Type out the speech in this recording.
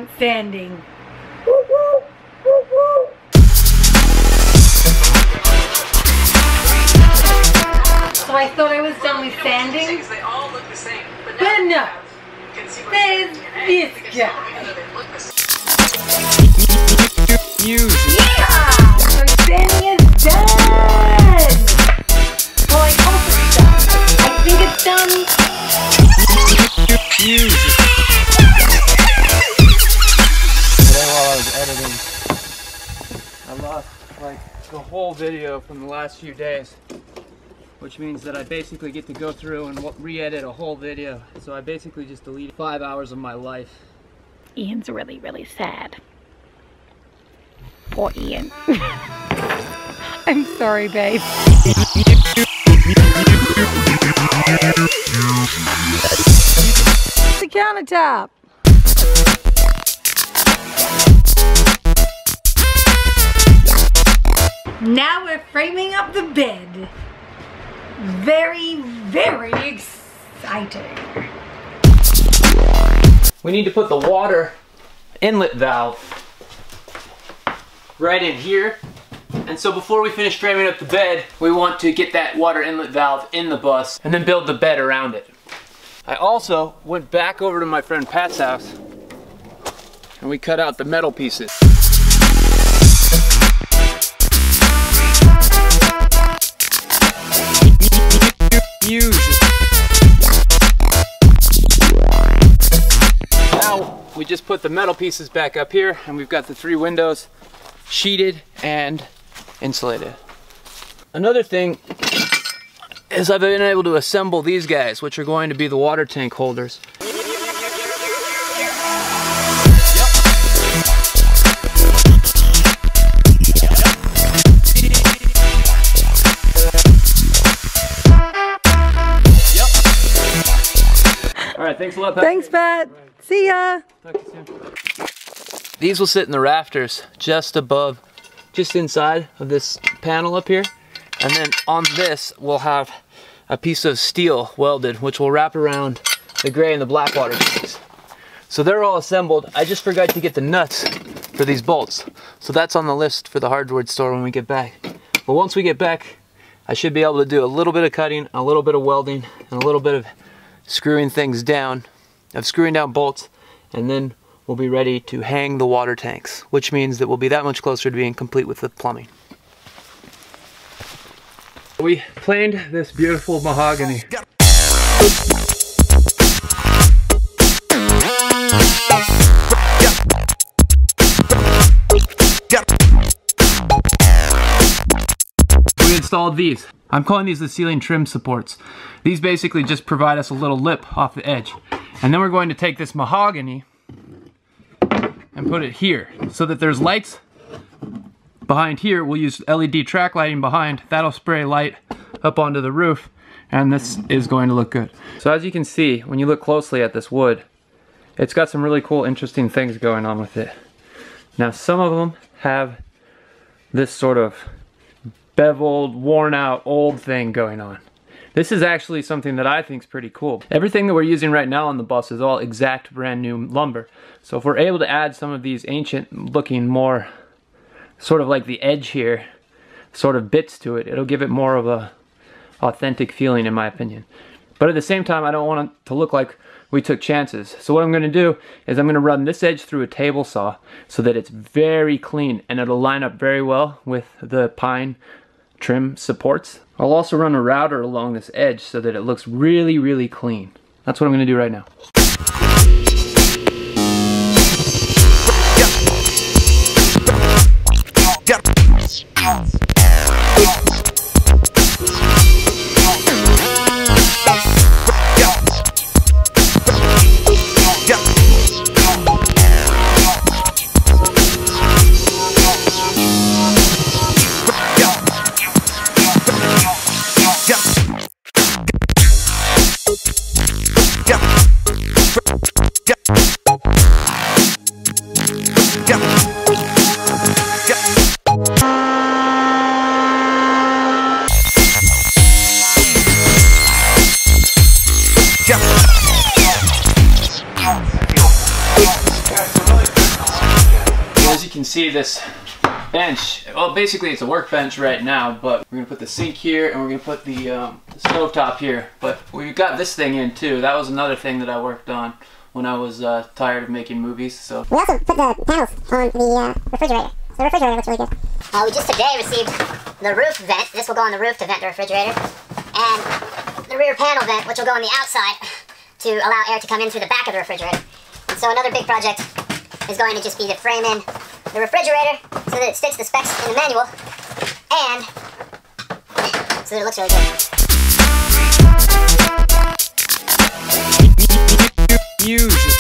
done sanding. So I thought I was done with sanding, but no, there's this guy. Yeah! So sanding is done! Well, I hope it's done. I think it's done. Today while I was editing, I lost like the whole video from the last few days, which means that I basically get to go through and re-edit a whole video. So I basically just deleted 5 hours of my life. Ian's really, really sad. Poor Ian. I'm sorry, babe. The countertop. Now we're framing up the bed. Very, very exciting. We need to put the water inlet valve right in here. And so before we finish framing up the bed, we want to get that water inlet valve in the bus and then build the bed around it. I also went back over to my friend Pat's house and we cut out the metal pieces. Now we just put the metal pieces back up here and we've got the 3 windows sheeted and insulated. Another thing is I've been able to assemble these guys, which are going to be the water tank holders. All right, thanks a lot, Pat. Thanks, Pat. See ya. Talk to you soon. These will sit in the rafters just above, just inside of this panel up here. And then on this, we'll have a piece of steel welded, which will wrap around the gray and the black water tanks. So they're all assembled. I just forgot to get the nuts for these bolts. So that's on the list for the hardware store when we get back. But once we get back, I should be able to do a little bit of cutting, a little bit of welding, and a little bit of screwing things down, screwing down bolts, and then we'll be ready to hang the water tanks, which means that we'll be that much closer to being complete with the plumbing. We planed this beautiful mahogany. We installed these. I'm calling these the ceiling trim supports. These basically just provide us a little lip off the edge. And then we're going to take this mahogany and put it here so that there's lights behind here. We'll use LED track lighting behind. That'll spray light up onto the roof and this is going to look good. So as you can see, when you look closely at this wood, it's got some really cool, interesting things going on with it. Now some of them have this sort of beveled, worn out, old thing going on. This is actually something that I think is pretty cool. Everything that we're using right now on the bus is all exact brand new lumber. So if we're able to add some of these ancient looking, more sort of like the edge here, sort of bits to it, it'll give it more of a authentic feeling in my opinion. But at the same time, I don't want it to look like we took chances. So what I'm gonna do is I'm gonna run this edge through a table saw so that it's very clean and it'll line up very well with the pine trim supports. I'll also run a router along this edge so that it looks really, really clean. That's what I'm gonna do right now. see this bench. Well, basically it's a workbench right now, but we're gonna put the sink here and we're gonna put the stovetop here. But we got this thing in too. That was another thing that I worked on when I was tired of making movies. So we also put the panels on the refrigerator. So the refrigerator looks really good. We just today received the roof vent. This will go on the roof to vent the refrigerator. And the rear panel vent, which will go on the outside to allow air to come in through the back of the refrigerator. And so another big project is going to just be to frame in the refrigerator so that it sticks the specs in the manual and so that it looks really good. usually